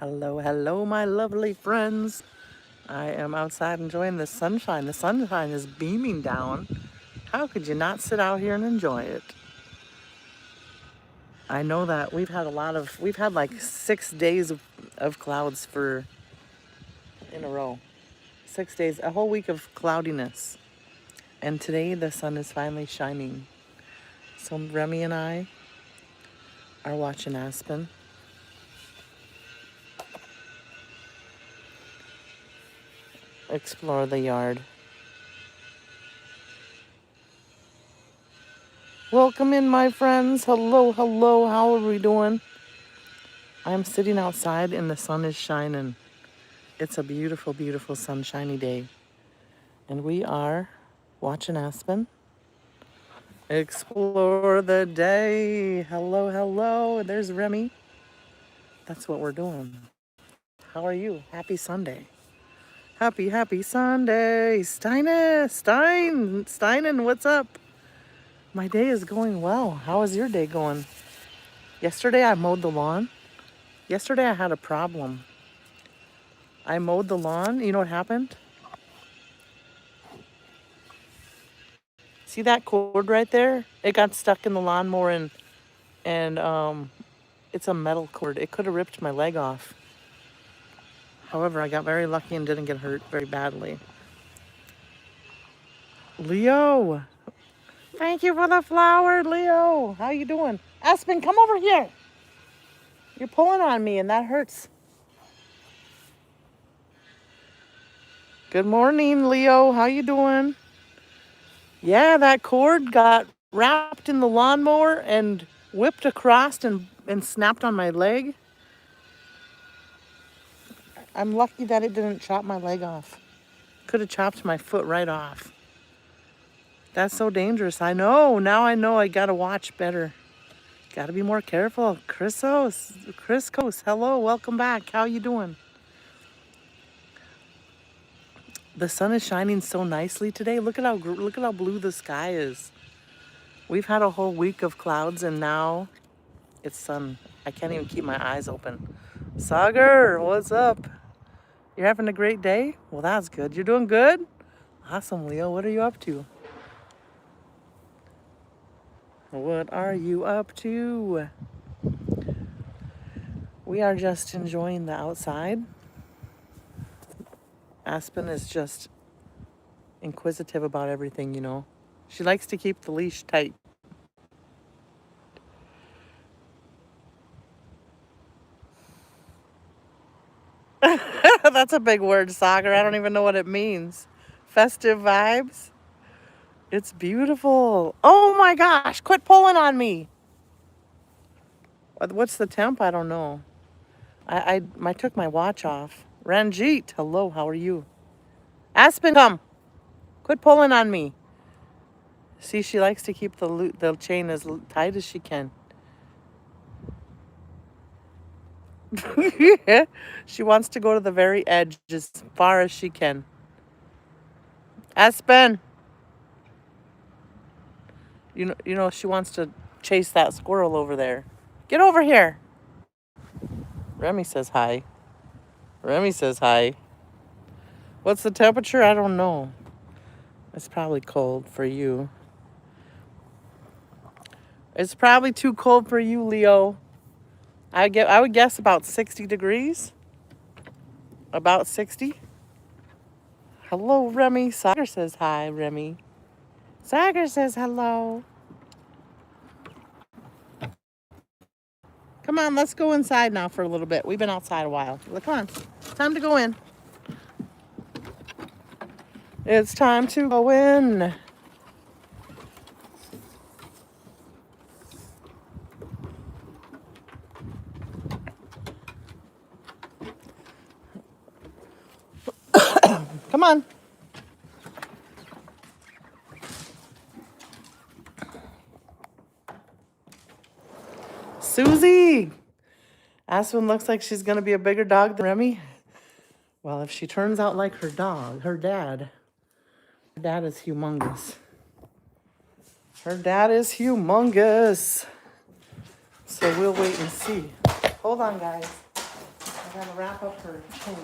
Hello, hello, my lovely friends. I am outside enjoying the sunshine. The sunshine is beaming down. How could you not sit out here and enjoy it? I know that we've had like 6 days of clouds in a row. 6 days, a whole week of cloudiness. And today the sun is finally shining. So Remy and I are watching Aspen explore the yard. Welcome in, my friends. Hello, hello. How are we doing? I'm sitting outside and the sun is shining. It's a beautiful, beautiful sunshiny day. And we are watching Aspen explore the day. Hello, hello. There's Remy. That's what we're doing. How are you? Happy Sunday. Happy, happy Sunday. Steinen, what's up? My day is going well. How is your day going? Yesterday I mowed the lawn. Yesterday I had a problem. I mowed the lawn. You know what happened? See that cord right there? It got stuck in the lawnmower and it's a metal cord. It could have ripped my leg off. However, I got very lucky and didn't get hurt very badly. Leo, thank you for the flower, Leo. How you doing? Aspen, come over here. You're pulling on me and that hurts. Good morning, Leo. How you doing? Yeah, that cord got wrapped in the lawnmower and whipped across and snapped on my leg. I'm lucky that it didn't chop my leg off. Could have chopped my foot right off. That's so dangerous. I know. Now I know I gotta watch better. Gotta be more careful. Chris Coase, hello, welcome back. How you doing? The sun is shining so nicely today. Look at how blue the sky is. We've had a whole week of clouds and now it's sun. I can't even keep my eyes open. Sagar, what's up? You're having a great day? Well, that's good. You're doing good? Awesome, Leo. What are you up to? What are you up to? We are just enjoying the outside. Aspen is just inquisitive about everything, you know. She likes to keep the leash tight. That's a big word, Sagar. I don't even know what it means. Festive vibes? It's beautiful. Oh my gosh, quit pulling on me. What's the temp? I don't know. I took my watch off. Ranjit, hello, how are you? Aspen, come. Quit pulling on me. See, she likes to keep the chain as tight as she can. She wants to go to the very edge as far as she can. Aspen. You know she wants to chase that squirrel over there. Get over here. Remy says hi. Remy says hi. What's the temperature? I don't know. It's probably cold for you. It's probably too cold for you, Leo. I would guess about 60 degrees. About 60. Hello, Remy. Sagar says hi, Remy. Sagar says hello. Come on, let's go inside now for a little bit. We've been outside a while. Come on. Time to go in. It's time to go in. Come on. Susie. Aspen looks like she's going to be a bigger dog than Remy. Well, if she turns out like her dad is humongous. Her dad is humongous. So we'll wait and see. Hold on, guys. gotta wrap up her thing.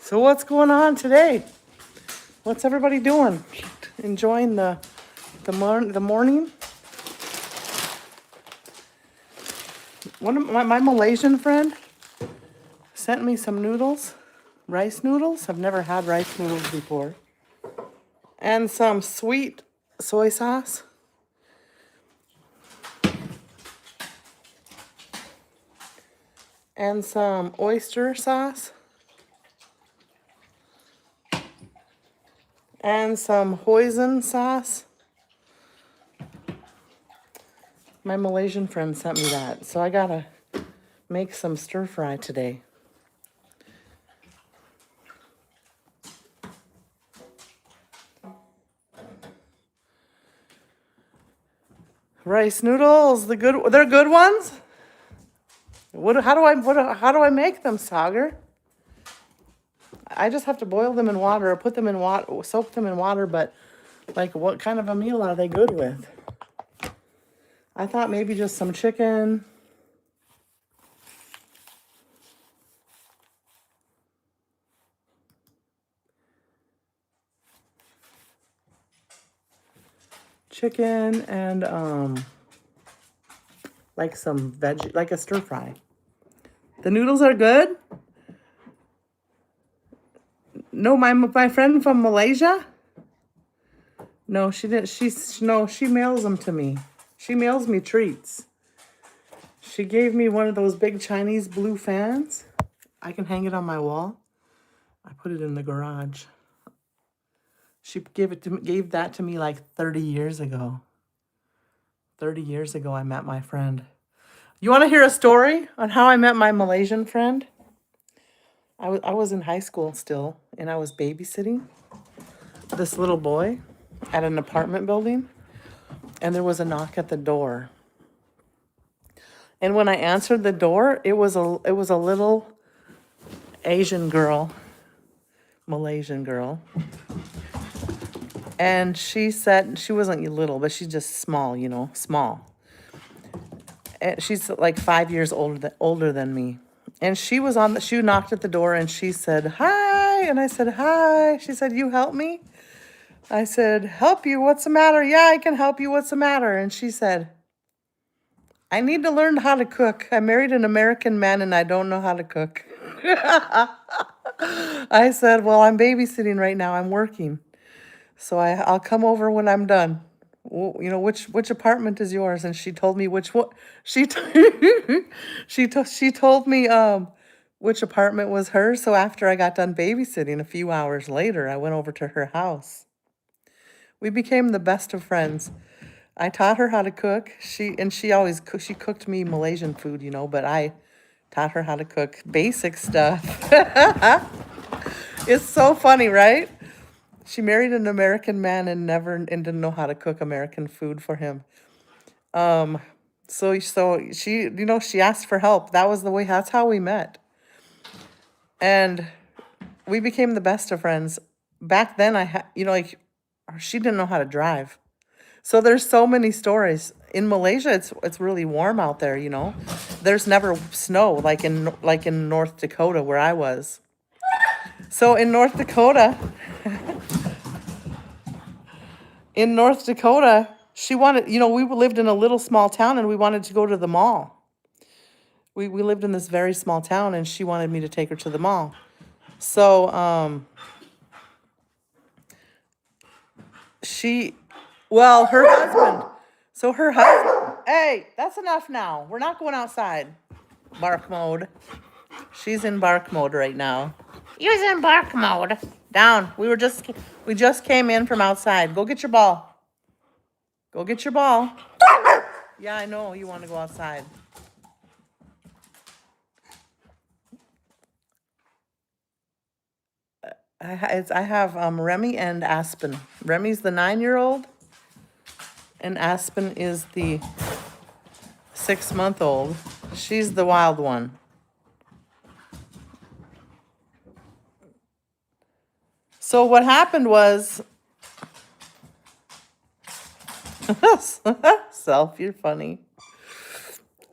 So what's going on today? What's everybody doing? Enjoying the morning? One of my Malaysian friend sent me some noodles, rice noodles. I've never had rice noodles before. And some sweet soy sauce. And some oyster sauce. And some hoisin sauce. My Malaysian friend sent me that, so I gotta make some stir fry today. Rice noodles, they're good ones. How do I make them, Sagar? I just have to boil them in water or put them in water, soak them in water, but like what kind of a meal are they good with? I thought maybe just some chicken. Chicken and like some veggie, like a stir fry. The noodles are good. No, my friend from Malaysia. No, she didn't. She mails them to me. She mails me treats. She gave me one of those big Chinese blue fans. I can hang it on my wall. I put it in the garage. She gave that to me like 30 years ago. 30 years ago, I met my friend. You want to hear a story on how I met my Malaysian friend? I was in high school still, and I was babysitting this little boy at an apartment building, and there was a knock at the door. And when I answered the door, it was a little Asian girl, Malaysian girl. And she said, she wasn't little, but she's just small, small. And she's like 5 years older than me. And she knocked at the door and she said, "Hi." And I said, "Hi." She said, "You help me?" I said, "Help you? What's the matter?" "Yeah, I can help you. What's the matter?" And she said, "I need to learn how to cook. I married an American man and I don't know how to cook." I said, "Well, I'm babysitting right now. I'm working. So I'll come over when I'm done. Which apartment is yours?" And she told me which one. She told me which apartment was hers. So after I got done babysitting, a few hours later, I went over to her house. We became the best of friends. I taught her how to cook. She cooked me Malaysian food, but I taught her how to cook basic stuff. It's so funny, right? She married an American man and didn't know how to cook American food for him. So she asked for help. That's how we met. And we became the best of friends. Back then she didn't know how to drive. So there's so many stories. In Malaysia, it's really warm out there, There's never snow like in North Dakota where I was. So in North Dakota, she wanted, we lived in a little small town and we wanted to go to the mall. We lived in this very small town and she wanted me to take her to the mall. So her husband, hey, that's enough now. We're not going outside. Bark mode. She's in bark mode right now. You're in bark mode. Down. We just came in from outside. Go get your ball. Go get your ball. Yeah, I know you want to go outside. I have Remy and Aspen. Remy's the 9-year-old, and Aspen is the 6-month-old. She's the wild one. So what happened was, Self, you're funny.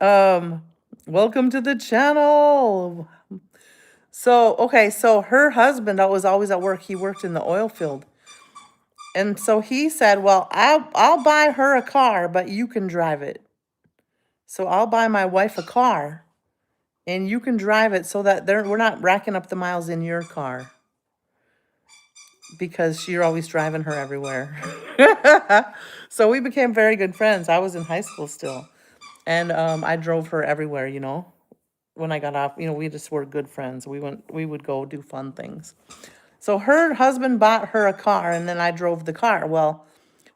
Welcome to the channel. So, okay, so her husband was always at work. He worked in the oil field. And so he said, "Well, I'll buy her a car, but you can drive it. So I'll buy my wife a car and you can drive it so that we're not racking up the miles in your car because you're always driving her everywhere." So we became very good friends. I was in high school still. And I drove her everywhere, when I got off, we just were good friends. We would go do fun things. So her husband bought her a car and then I drove the car. Well,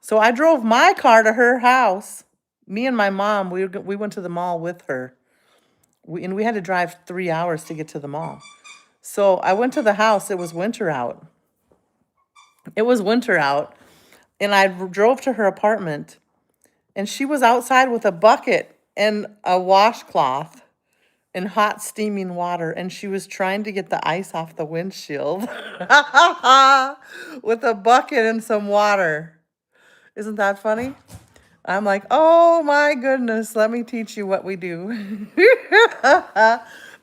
so I drove my car to her house. Me and my mom, we went to the mall with her. And we had to drive 3 hours to get to the mall. So I went to the house. It was winter out. And I drove to her apartment. And she was outside with a bucket and a washcloth and hot steaming water. And she was trying to get the ice off the windshield with a bucket and some water. Isn't that funny? I'm like, oh my goodness, let me teach you what we do.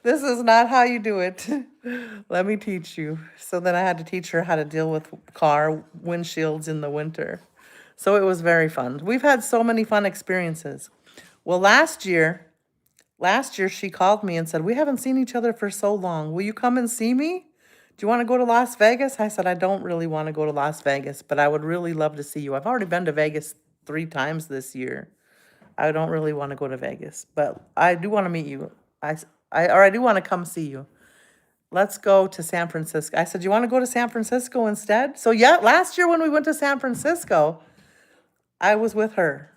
This is not how you do it. Let me teach you. So then I had to teach her how to deal with car windshields in the winter. So it was very fun. We've had so many fun experiences. Well, last year she called me and said, "We haven't seen each other for so long. Will you come and see me? Do you want to go to Las Vegas?" I said, "I don't really want to go to Las Vegas, but I would really love to see you. I've already been to Vegas 3 times this year. I don't really want to go to Vegas, but I do want to meet you. I do want to come see you. Let's go to San Francisco." I said, "You want to go to San Francisco instead?" So yeah, last year when we went to San Francisco, I was with her.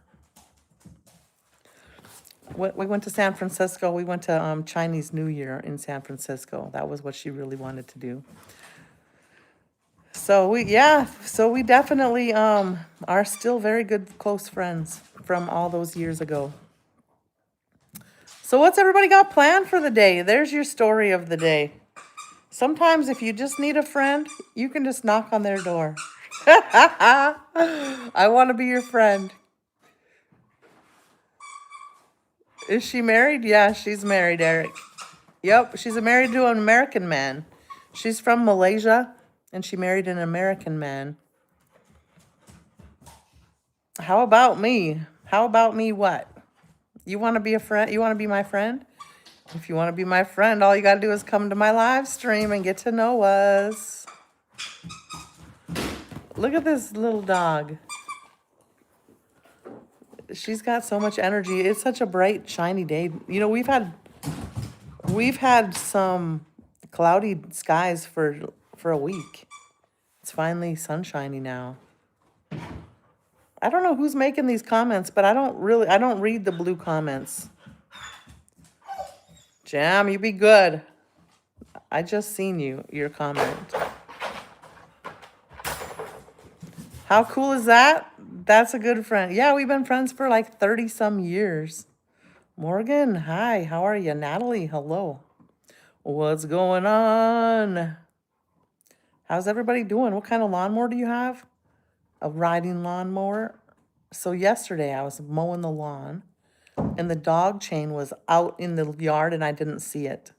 We went to San Francisco. We went to Chinese New Year in San Francisco. That was what she really wanted to do. So we definitely are still very good close friends from all those years ago. So what's everybody got planned for the day? There's your story of the day. Sometimes if you just need a friend, you can just knock on their door. I want to be your friend. Is she married? Yeah, she's married, Eric. Yep, she's married to an American man. She's from Malaysia, and she married an American man. How about me? How about me what? You want to be a friend? You want to be my friend? If you want to be my friend, all you got to do is come to my live stream and get to know us. Look at this little dog. She's got so much energy. It's such a bright, shiny day. We've had some cloudy skies for a week. It's finally sunshiny now. I don't know who's making these comments, but I don't read the blue comments. Jam, you be good. I just seen your comment. How cool is that? That's a good friend. Yeah, we've been friends for like 30 some years. Morgan, hi, how are you? Natalie, hello. What's going on? How's everybody doing? What kind of lawnmower do you have? A riding lawnmower? So yesterday I was mowing the lawn and the dog chain was out in the yard and I didn't see it.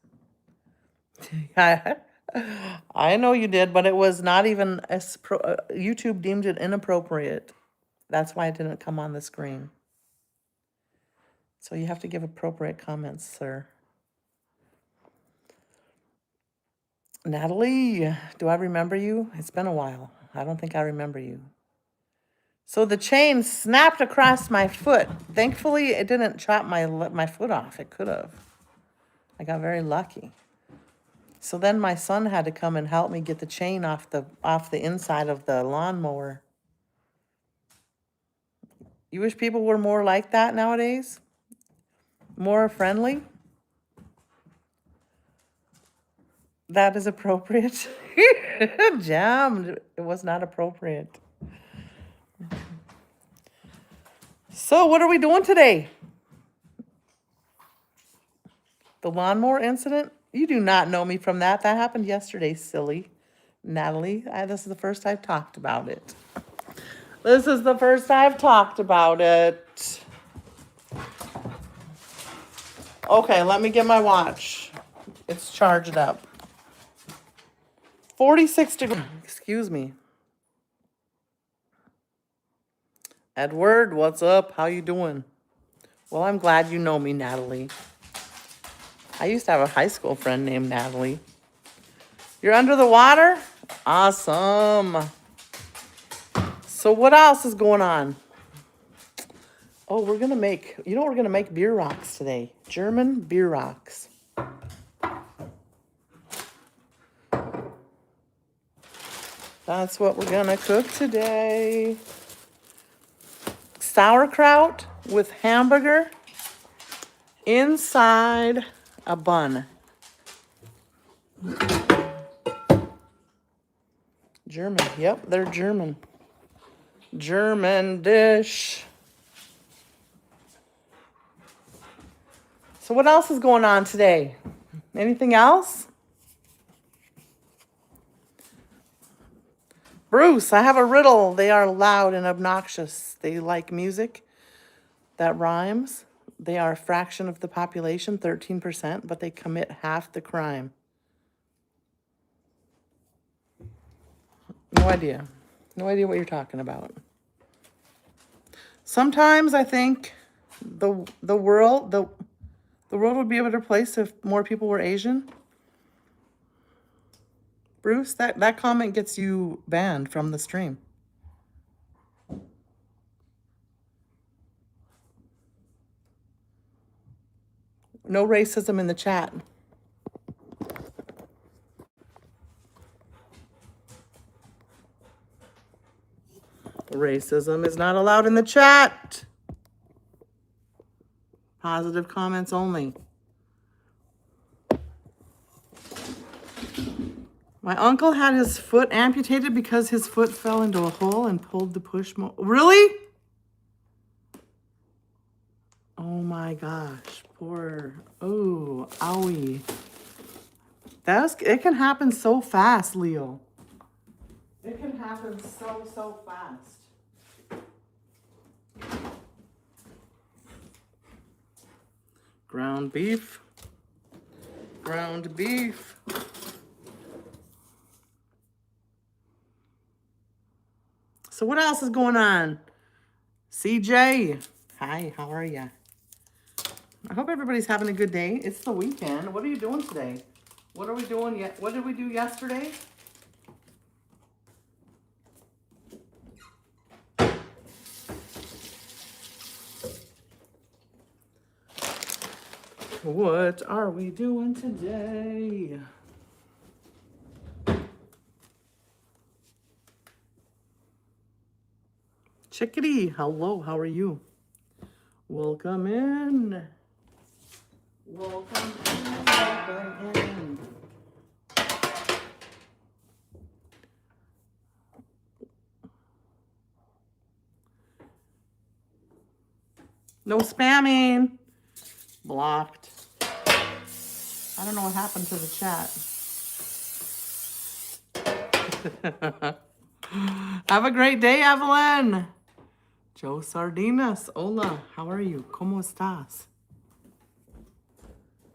I know you did, but it was not even YouTube deemed it inappropriate. That's why it didn't come on the screen. So you have to give appropriate comments, sir. Natalie, do I remember you? It's been a while. I don't think I remember you. So the chain snapped across my foot. Thankfully, it didn't chop my foot off. It could have. I got very lucky. So then my son had to come and help me get the chain off the inside of the lawnmower. You wish people were more like that nowadays? More friendly? That is appropriate. Jammed. It was not appropriate. So what are we doing today? The lawnmower incident? You do not know me from that. That happened yesterday, silly. Natalie, this is the first I've talked about it. This is the first I've talked about it. Okay, let me get my watch. It's charged up. 46 degrees. Excuse me. Edward, what's up? How you doing? Well, I'm glad you know me, Natalie. I used to have a high school friend named Natalie. You're under the water? Awesome. So what else is going on? Oh, we're going to make, you know, we're going to make beer rocks today. German beer rocks. That's what we're going to cook today. Sauerkraut with hamburger inside a bun. German. Yep, they're German. German dish. So what else is going on today? Anything else? Bruce, I have a riddle. They are loud and obnoxious. They like music that rhymes. They are a fraction of the population, 13%, but they commit half the crime. No idea. No idea what you're talking about. Sometimes I think the world would be a better place if more people were Asian. Bruce, that comment gets you banned from the stream. No racism in the chat. Racism is not allowed in the chat. Positive comments only. My uncle had his foot amputated because his foot fell into a hole and pulled the push. Really? Oh my gosh. Poor. Oh, owie. It can happen so fast, Leo. It can happen so fast. Ground beef. Ground beef. So what else is going on? CJ. Hi, how are you? I hope everybody's having a good day. It's the weekend. What are you doing today? What are we doing yet? What did we do yesterday? What are we doing today? Chickadee, hello, how are you? Welcome in. Welcome in, welcome in. No spamming. Blocked. I don't know what happened to the chat. Have a great day, Evelyn. Joe Sardinas. Hola, how are you? ¿Cómo estás?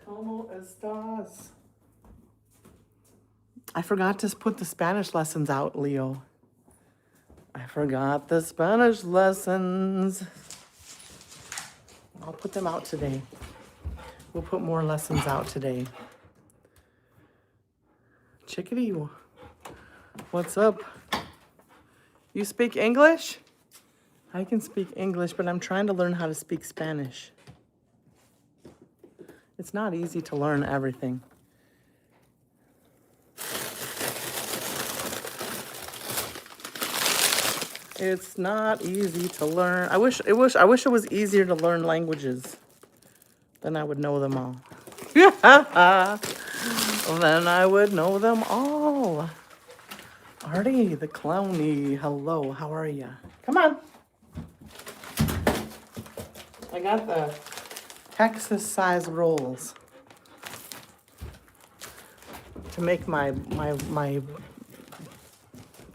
¿Cómo estás? I forgot to put the Spanish lessons out, Leo. I forgot the Spanish lessons. I'll put them out today. We'll put more lessons out today. Chickadee, what's up? You speak English? I can speak English, but I'm trying to learn how to speak Spanish. It's not easy to learn everything. It's not easy to learn. I wish it was easier to learn languages. Then I would know them all. Then I would know them all. Artie, the clowny. Hello, how are you? Come on. I got the Texas size rolls to make my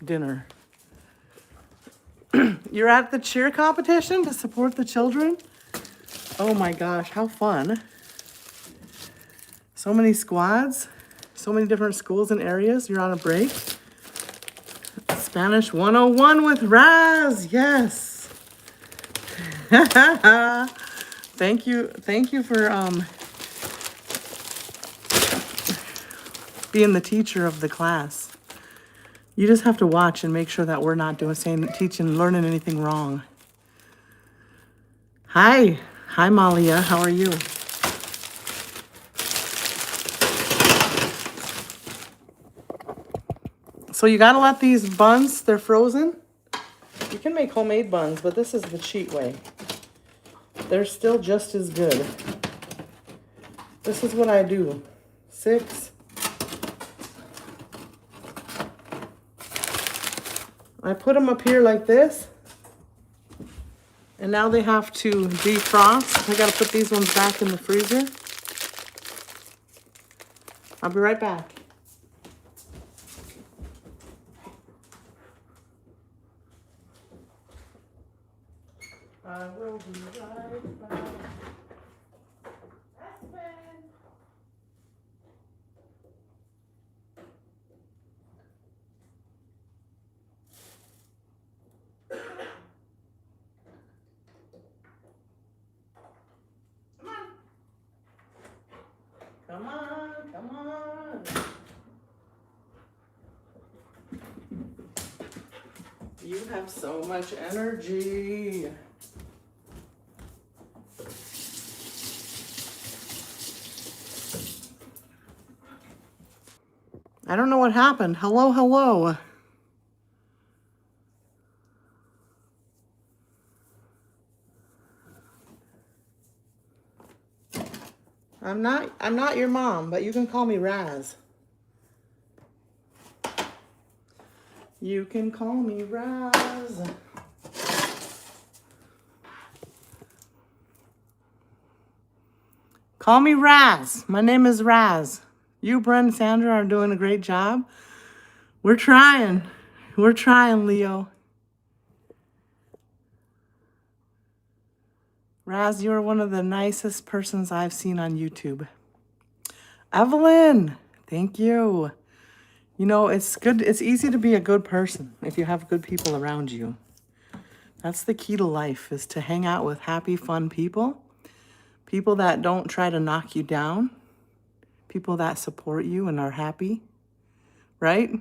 dinner. You're at the cheer competition to support the children? Oh my gosh, how fun. So many squads, so many different schools and areas. You're on a break. Spanish 101 with Razz, yes. Thank you for being the teacher of the class. You just have to watch and make sure that we're not teaching, learning anything wrong. Hi, Malia, how are you? So you gotta let these buns, they're frozen. You can make homemade buns, but this is the cheat way. They're still just as good. This is what I do. 6. I put them up here like this. And now they have to defrost. I gotta put these ones back in the freezer. I'll be right back. I will be right back. Come on, come on. You have so much energy. I don't know what happened. Hello, hello. I'm not your mom, but you can call me Razz. You can call me Razz. Call me Razz. My name is Razz. You, Brent, and Sandra are doing a great job. We're trying. We're trying, Leo. Razz, you're one of the nicest persons I've seen on YouTube. Evelyn, thank you. You know, it's good. It's easy to be a good person if you have good people around you. That's the key to life, is to hang out with happy, fun people. People that don't try to knock you down. People that support you and are happy, right?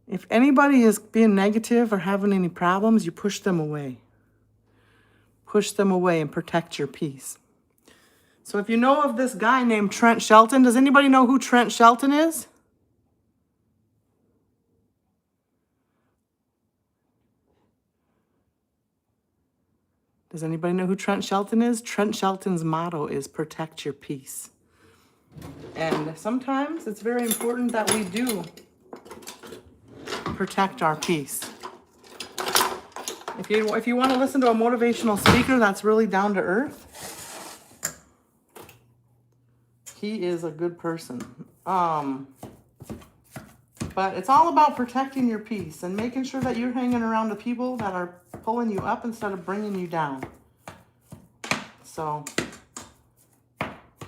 If anybody is being negative or having any problems, you push them away. Push them away and protect your peace. So if you know of this guy named Trent Shelton, does anybody know who Trent Shelton is? Does anybody know who Trent Shelton is? Trent Shelton's motto is protect your peace. And sometimes it's very important that we do protect our peace. If you want to listen to a motivational speaker that's really down to earth, he is a good person. But it's all about protecting your peace and making sure that you're hanging around the people that are pulling you up instead of bringing you down. So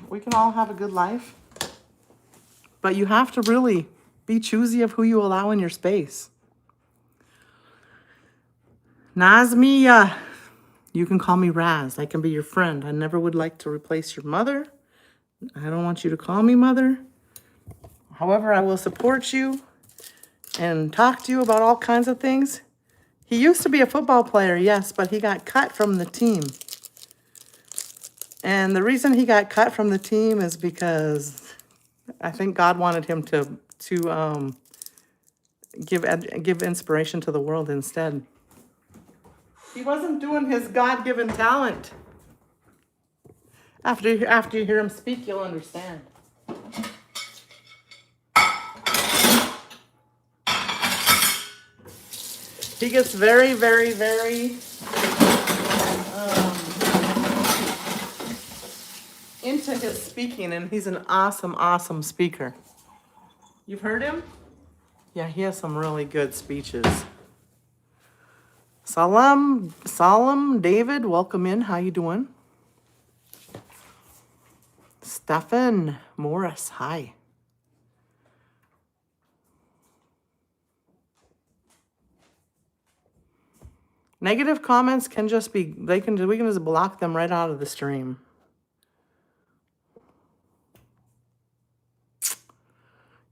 we can all have a good life, but you have to really be choosy of who you allow in your space. Nazmia, you can call me Razz. I can be your friend. I never would like to replace your mother. I don't want you to call me mother. However, I will support you and talk to you about all kinds of things. He used to be a football player, yes, but he got cut from the team. And the reason he got cut from the team is because I think God wanted him to give inspiration to the world instead. He wasn't doing his God-given talent. After you hear him speak, you'll understand. He gets very, very, very into his speaking, and he's an awesome, awesome speaker. You've heard him? Yeah, he has some really good speeches. Solemn David, welcome in. How you doing? Stephen Morris, hi. Negative comments can just be, we can just block them right out of the stream.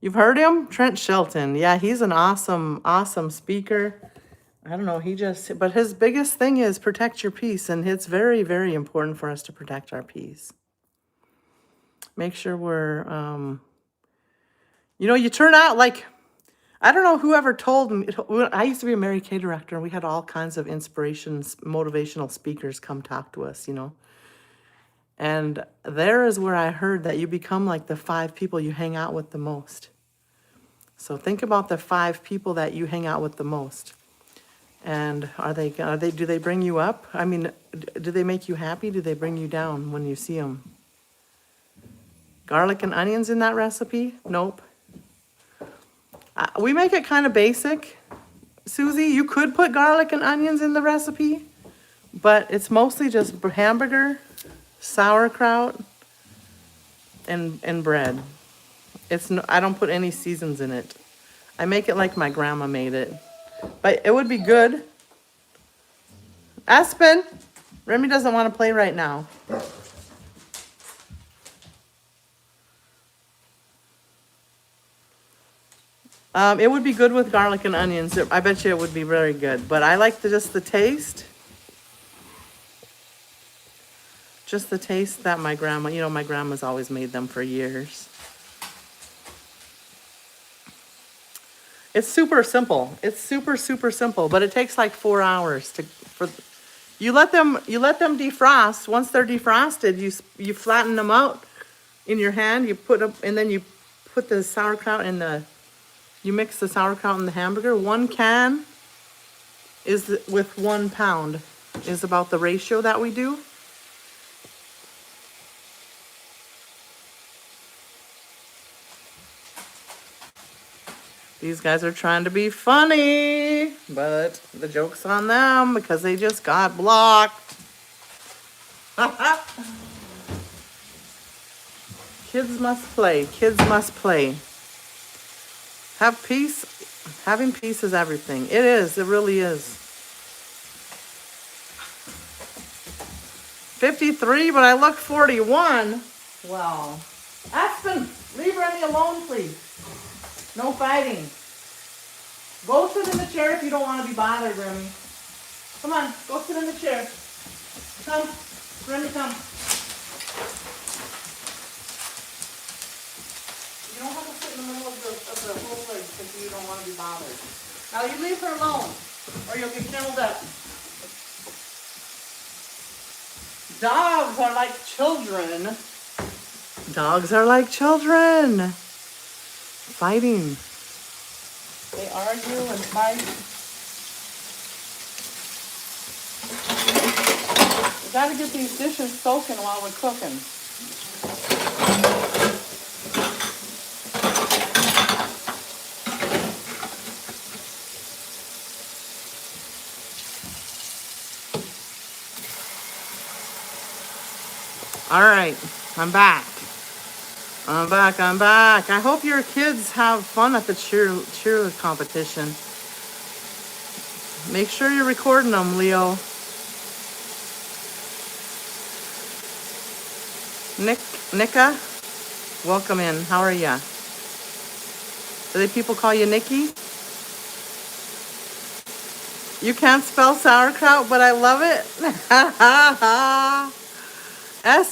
You've heard him? Trent Shelton. Yeah, he's an awesome speaker. I don't know, but his biggest thing is protect your peace, and it's very, very important for us to protect our peace. Make sure we're, you turn out like, I don't know whoever told me, I used to be a Mary Kay director, and we had all kinds of motivational speakers come talk to us, And there is where I heard that you become like the 5 people you hang out with the most. So think about the 5 people that you hang out with the most. And do they bring you up? I mean, do they make you happy? Do they bring you down when you see them? Garlic and onions in that recipe? Nope. We make it kind of basic. Susie, you could put garlic and onions in the recipe, but it's mostly just hamburger, sauerkraut, and bread. I don't put any seasons in it. I make it like my grandma made it. But it would be good. Aspen, Remy doesn't want to play right now. It would be good with garlic and onions. I bet you it would be very good. But I like just the taste. Just the taste that my grandma, my grandma's always made them for years. It's super simple. It's super simple, but it takes like 4 hours you let them defrost. Once they're defrosted, you flatten them out in your hand. And then you put the sauerkraut you mix the sauerkraut in the hamburger. 1 can is with 1 pound is about the ratio that we do. These guys are trying to be funny, but the joke's on them because they just got blocked. Kids must play. Kids must play. Have peace. Having peace is everything. It is. It really is. 53, but I look 41. Well, Aspen, leave Remy alone, please. No fighting. Go sit in the chair if you don't want to be bothered, Remy. Come on, go sit in the chair. Come, Remy, come. You don't have to sit in the middle of the whole place if you don't want to be bothered. Now you leave her alone, or you'll get killed up. Dogs are like children. Dogs are like children. Fighting. They argue and fight. We gotta get these dishes soaking while we're cooking. All right, I'm back. I'm back. I hope your kids have fun at the cheer competition. Make sure you're recording them, Leo. Nika, welcome in. How are ya? Do people call you Nikki? You can't spell sauerkraut, but I love it. Sauerkraut. There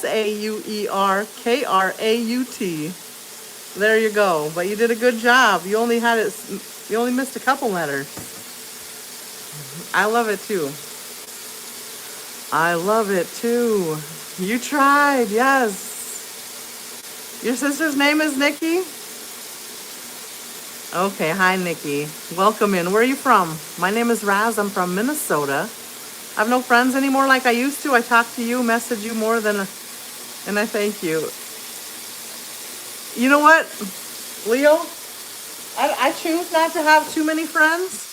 you go. But you did a good job. You only missed a couple letters. I love it too. You tried, yes. Your sister's name is Nikki? Okay, hi Nikki. Welcome in. Where are you from? My name is Razz. I'm from Minnesota. I have no friends anymore like I used to. I talk to you, message you more and I thank you. You know what, Leo? I choose not to have too many friends.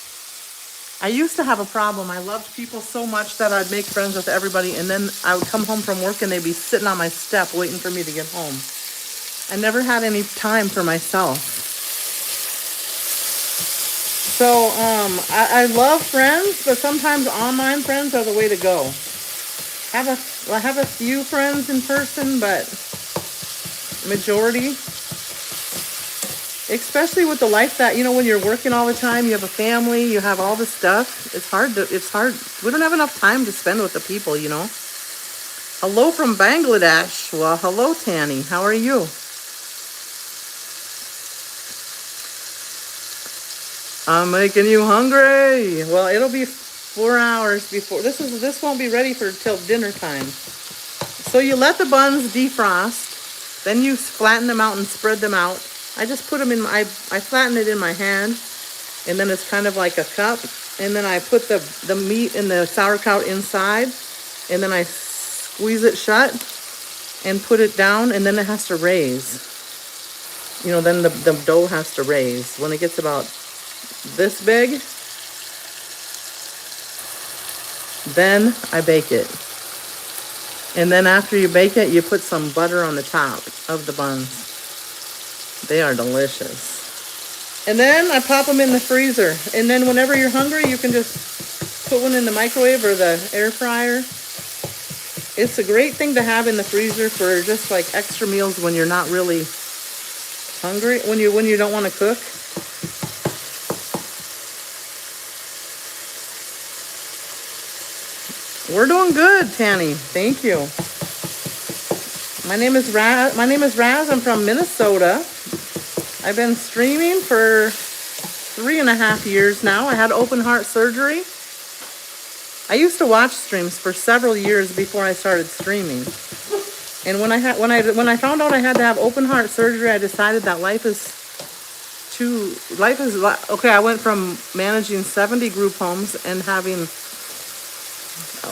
I used to have a problem. I loved people so much that I'd make friends with everybody, and then I would come home from work and they'd be sitting on my step waiting for me to get home. I never had any time for myself. So I love friends, but sometimes online friends are the way to go. I have a few friends in person, but majority, especially with the life that, when you're working all the time, you have a family, you have all the stuff. It's hard. We don't have enough time to spend with the people, Hello from Bangladesh. Well, hello, Tanny. How are you? I'm making you hungry. Well, it'll be 4 hours before. This won't be ready till dinner time. So you let the buns defrost, then you flatten them out and spread them out. I just put them I flatten it in my hand, and then it's kind of like a cup. And then I put the meat and the sauerkraut inside, and then I squeeze it shut and put it down, and then it has to raise. Then the dough has to raise. When it gets about this big, then I bake it. And then after you bake it, you put some butter on the top of the buns. They are delicious. And then I pop them in the freezer. And then whenever you're hungry, you can just put one in the microwave or the air fryer. It's a great thing to have in the freezer for just like extra meals when you're not really hungry, when you don't want to cook. We're doing good, Tanny. Thank you. My name is Razz. I'm from Minnesota. I've been streaming for 3.5 years now. I had open heart surgery. I used to watch streams for several years before I started streaming. And when I found out I had to have open heart surgery, I decided that okay. I went from managing 70 group homes and having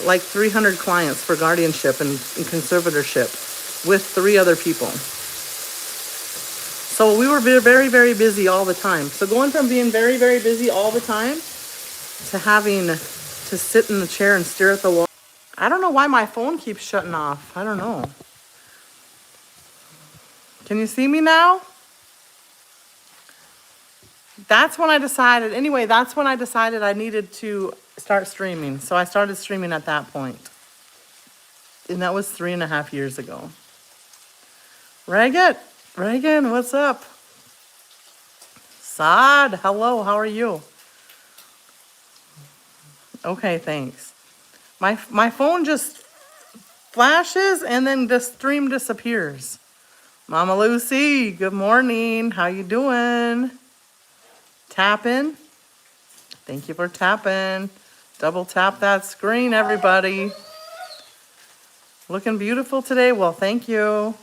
like 300 clients for guardianship and conservatorship with 3 other people. So we were very, very busy all the time. So going from being very, very busy all the time to having to sit in the chair and stare at the wall. I don't know why my phone keeps shutting off. I don't know. Can you see me now? That's when I decided I needed to start streaming. So I started streaming at that point. And that was 3.5 years ago. Reagan, what's up? Saad, hello, how are you? Okay, thanks. My phone just flashes and then the stream disappears. Mama Lucy, good morning. How you doing? Tapping? Thank you for tapping. Double tap that screen, everybody. Looking beautiful today? Well, thank you.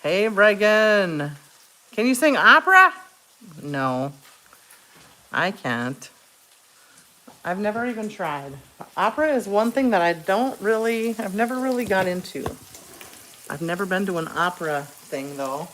Hey, Reagan. Can you sing opera? No, I can't. I've never even tried. Opera is one thing that I've never really got into. I've never been to an opera thing, though.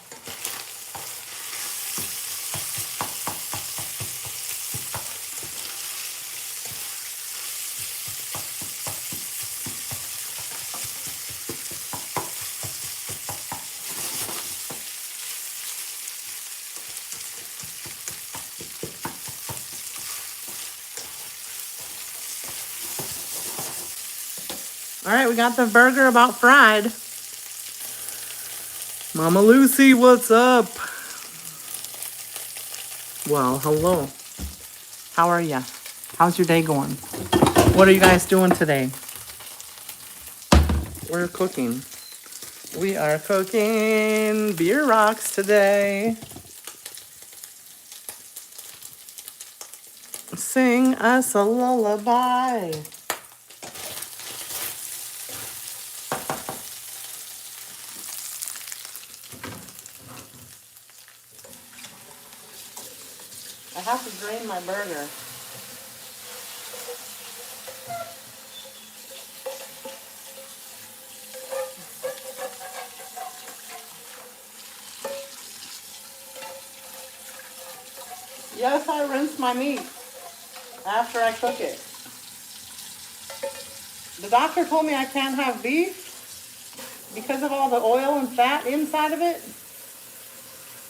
All right, we got the burger about fried. Mama Lucy, what's up? Well, hello. How are ya? How's your day going? What are you guys doing today? We're cooking. We are cooking beer rocks today. Sing us a lullaby. I have to drain my burger. Yes, I rinse my meat after I cook it. The doctor told me I can't have beef because of all the oil and fat inside of it,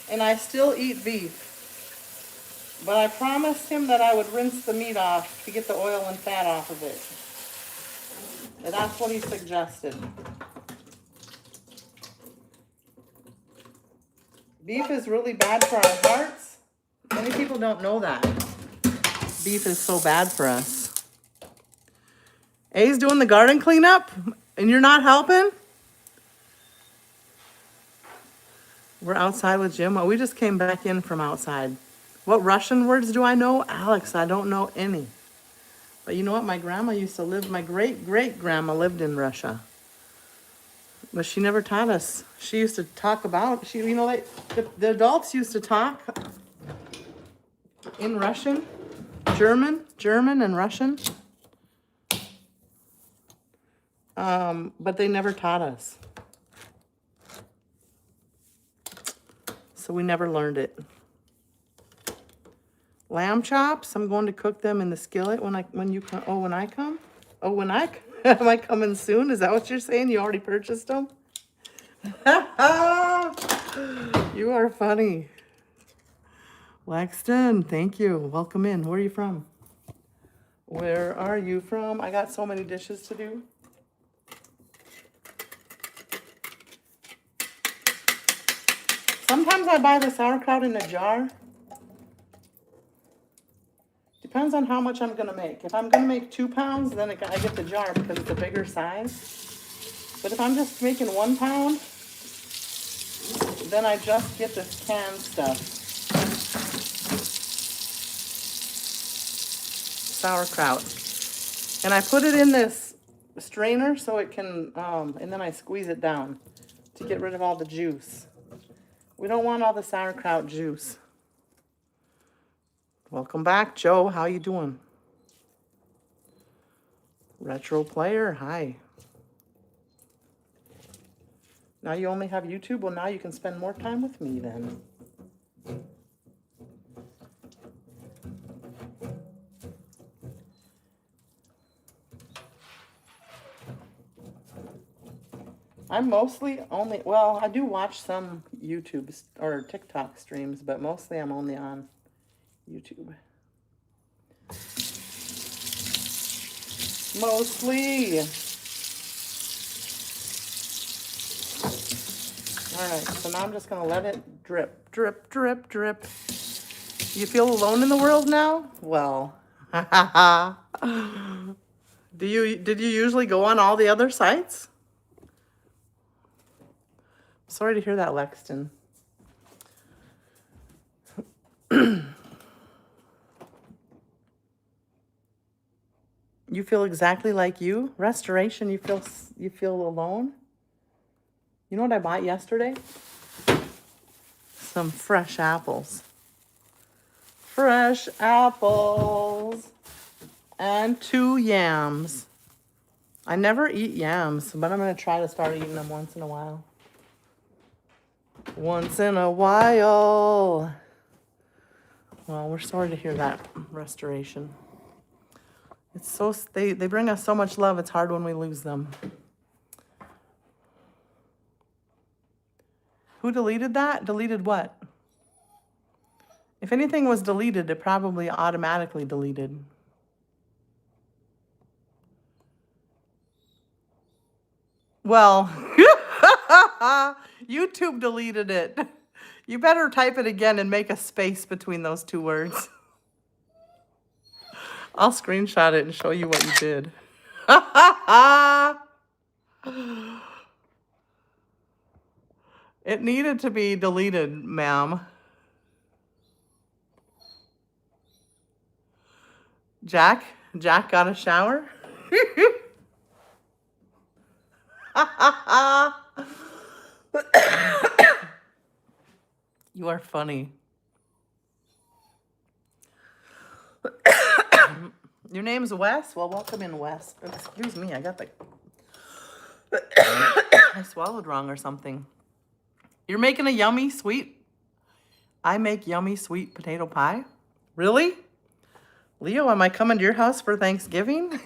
and I still eat beef. But I promised him that I would rinse the meat off to get the oil and fat off of it. And that's what he suggested. Beef is really bad for our hearts. Many people don't know that. Beef is so bad for us. A's doing the garden cleanup and you're not helping? We're outside with Jim. Well, we just came back in from outside. What Russian words do I know? Alex, I don't know any. But you know what? My grandma used to live, my great-great-grandma lived in Russia. But she never taught us. She used to talk about, the adults used to talk in Russian, German and Russian. But they never taught us. So we never learned it. Lamb chops, I'm going to cook them in the skillet when I come. Am I coming soon? Is that what you're saying? You already purchased them? You are funny. Lexton, thank you. Welcome in. Where are you from? Where are you from? I got so many dishes to do. Sometimes I buy the sauerkraut in a jar. Depends on how much I'm going to make. If I'm going to make 2 pounds, then I get the jar because it's a bigger size. But if I'm just making 1 pound, then I just get this canned stuff. Sauerkraut. And I put it in this strainer so it can, and then I squeeze it down to get rid of all the juice. We don't want all the sauerkraut juice. Welcome back, Joe. How you doing? Retro player, hi. Now you only have YouTube? Well, now you can spend more time with me then. I'm mostly only, well, I do watch some YouTube or TikTok streams, but mostly I'm only on YouTube. Mostly. All right, so now I'm just gonna let it drip, drip, drip, drip. You feel alone in the world now? Well, did you usually go on all the other sites? Sorry to hear that, Lexton. You feel exactly like you? Restoration, you feel alone? You know what I bought yesterday? Some fresh apples. Fresh apples. And 2 yams. I never eat yams, but I'm going to try to start eating them once in a while. Once in a while. Well, we're sorry to hear that, Restoration. It's so, they bring us so much love, it's hard when we lose them. Who deleted that? Deleted what? If anything was deleted, it probably automatically deleted. Well, YouTube deleted it. You better type it again and make a space between those 2 words. I'll screenshot it and show you what you did. It needed to be deleted, ma'am. Jack got a shower? You are funny. Your name's Wes? Well, welcome in, Wes. Excuse me, I got the... I swallowed wrong or something. You're making a yummy sweet... I make yummy sweet potato pie? Really? Leo, am I coming to your house for Thanksgiving?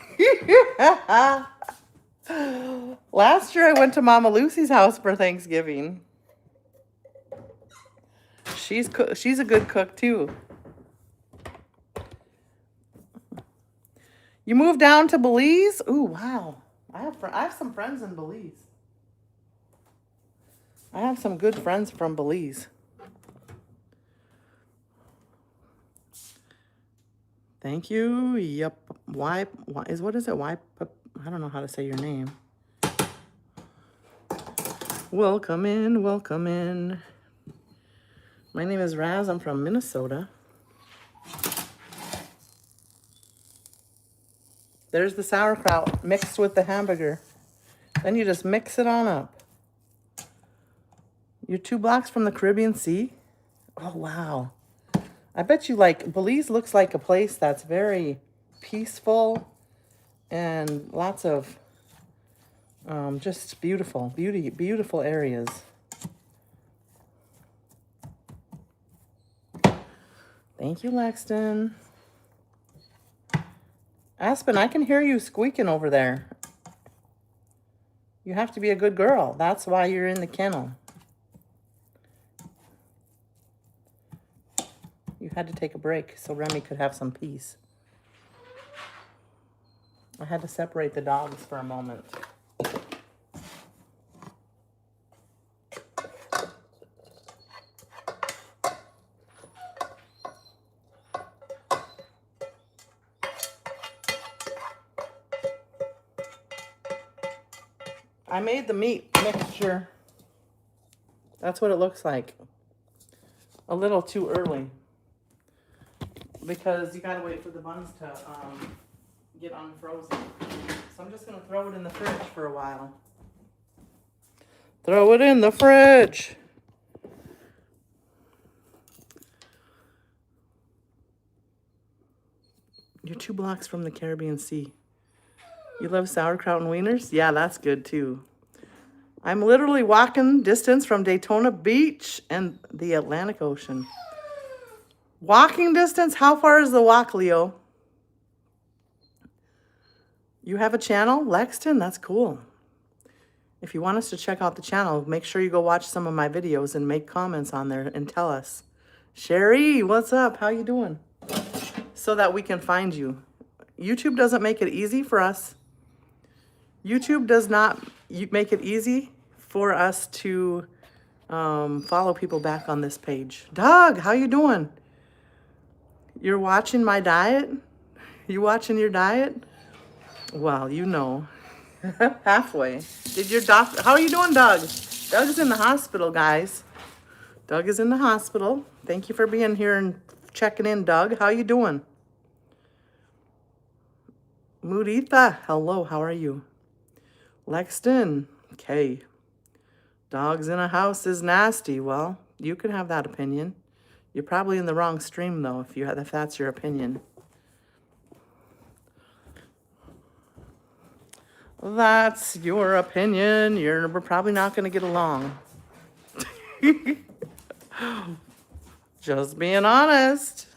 Last year I went to Mama Lucy's house for Thanksgiving. She's a good cook too. You moved down to Belize? Ooh, wow. I have some friends in Belize. I have some good friends from Belize. Thank you. Yep. Why is what is it? Why? I don't know how to say your name. Welcome in. Welcome in. My name is Razz. I'm from Minnesota. There's the sauerkraut mixed with the hamburger. Then you just mix it on up. You're 2 blocks from the Caribbean Sea? Oh, wow. I bet you like, Belize looks like a place that's very peaceful and lots of just beautiful areas. Thank you, Lexton. Aspen, I can hear you squeaking over there. You have to be a good girl. That's why you're in the kennel. You had to take a break so Remy could have some peace. I had to separate the dogs for a moment. I made the meat mixture. That's what it looks like. A little too early. Because you gotta wait for the buns to get unfrozen. So I'm just gonna throw it in the fridge for a while. Throw it in the fridge. You're 2 blocks from the Caribbean Sea. You love sauerkraut and wieners? Yeah, that's good too. I'm literally walking distance from Daytona Beach and the Atlantic Ocean. Walking distance? How far is the walk, Leo? You have a channel, Lexton? That's cool. If you want us to check out the channel, make sure you go watch some of my videos and make comments on there and tell us. Sherry, what's up? How you doing? So that we can find you. YouTube doesn't make it easy for us. YouTube does not make it easy for us to follow people back on this page. Doug, how you doing? You're watching my diet? You watching your diet? Well, you know. Halfway. Did your doctor... How are you doing, Doug? Doug's in the hospital, guys. Doug is in the hospital. Thank you for being here and checking in, Doug. How you doing? Mudita, hello, how are you? Lexton, okay. Dogs in a house is nasty. Well, you can have that opinion. You're probably in the wrong stream, though, if that's your opinion. That's your opinion. We're probably not going to get along. Just being honest.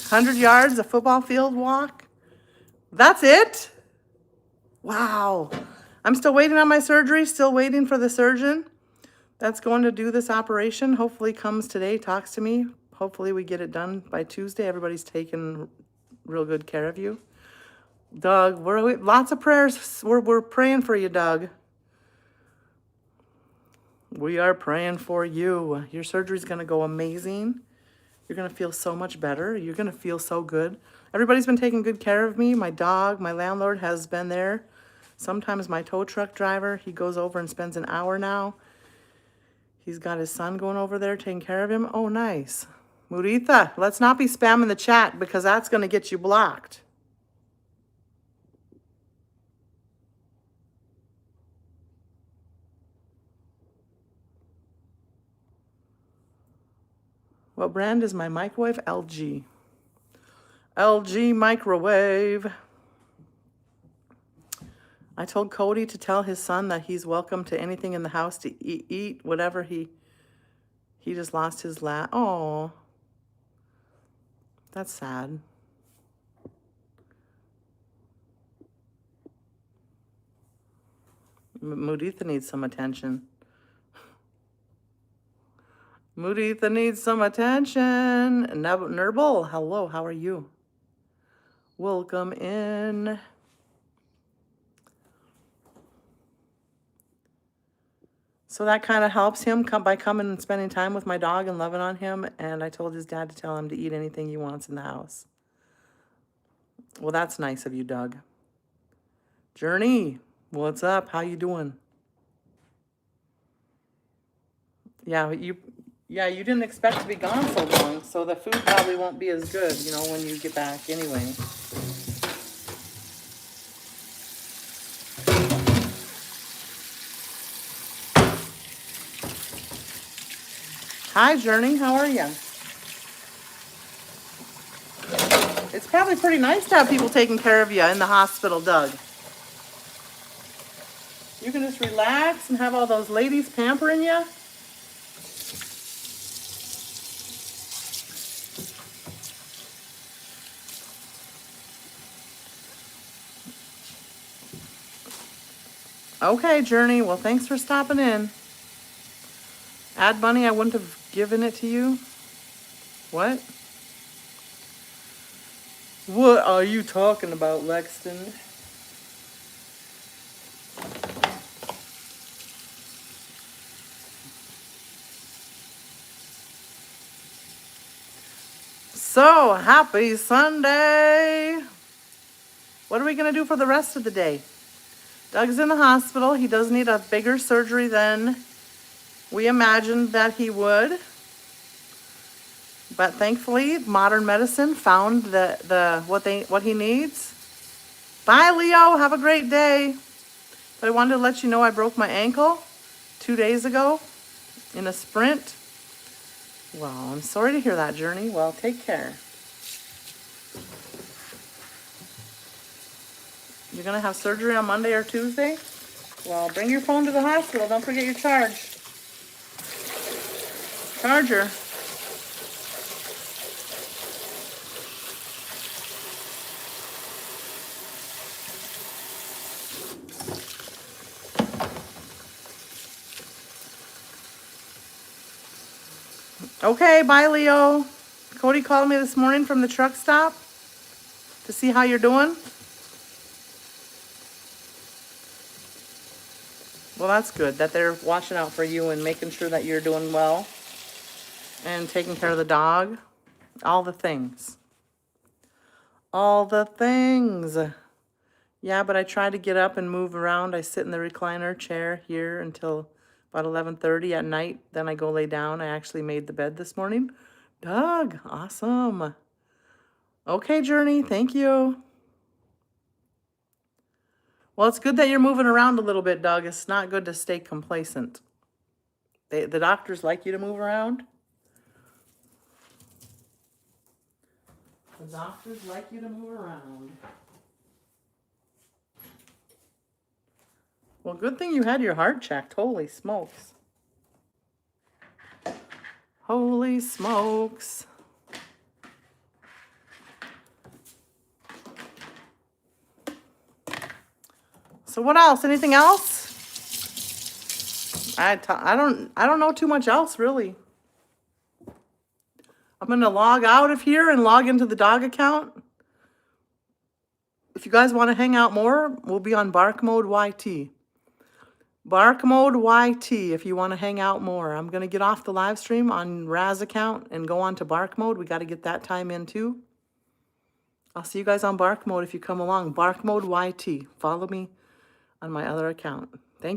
"100 yards, a football field walk." That's it? Wow. I'm still waiting on my surgery, still waiting for the surgeon that's going to do this operation. Hopefully comes today, talks to me. Hopefully we get it done by Tuesday. Everybody's taking real good care of you. Doug, lots of prayers. We're praying for you, Doug. We are praying for you. Your surgery's going to go amazing. You're going to feel so much better. You're going to feel so good. Everybody's been taking good care of me. My dog, my landlord has been there. Sometimes my tow truck driver, he goes over and spends an hour now. He's got his son going over there taking care of him. Oh, nice. Muritha, let's not be spamming the chat because that's going to get you blocked. What brand is my microwave? LG. LG microwave. I told Cody to tell his son that he's welcome to anything in the house to eat whatever he He just lost his Oh, that's sad. Muditha needs some attention. Muditha needs some attention. Nurbal, hello, how are you? Welcome in. So that kind of helps him by coming and spending time with my dog and loving on him. And I told his dad to tell him to eat anything he wants in the house. Well, that's nice of you, Doug. Journey, what's up? How you doing? Yeah, you didn't expect to be gone so long, so the food probably won't be as good, you know, when you get back anyway. Hi, Journey. How are you? It's probably pretty nice to have people taking care of you in the hospital, Doug. You can just relax and have all those ladies pampering you. Okay, Journey. Well, thanks for stopping in. Ad Bunny, I wouldn't have given it to you. What? What are you talking about, Lexton? So, happy Sunday! What are we going to do for the rest of the day? Doug's in the hospital. He does need a bigger surgery than we imagined that he would. But thankfully, modern medicine found what he needs. Bye, Leo. Have a great day. But I wanted to let you know I broke my ankle 2 days ago in a sprint. Well, I'm sorry to hear that, Journey. Well, take care. You're going to have surgery on Monday or Tuesday? Well, bring your phone to the hospital. Don't forget your charger. Okay, bye, Leo. Cody called me this morning from the truck stop to see how you're doing. Well, that's good that they're watching out for you and making sure that you're doing well and taking care of the dog. All the things. All the things. Yeah, but I try to get up and move around. I sit in the recliner chair here until about 11:30 at night. Then I go lay down. I actually made the bed this morning. Doug, awesome. Okay, Journey, thank you. Well, it's good that you're moving around a little bit, Doug. It's not good to stay complacent. The doctors like you to move around. The doctors like you to move around. Well, good thing you had your heart checked. Holy smokes. Holy smokes. So what else? Anything else? I don't know too much else, really. I'm going to log out of here and log into the dog account. If you guys want to hang out more, we'll be on Bark Mode YT. Bark Mode YT if you want to hang out more. I'm going to get off the live stream on Razz account and go on to Bark Mode. We got to get that time in too. I'll see you guys on Bark Mode if you come along. Bark Mode YT. Follow me on my other account.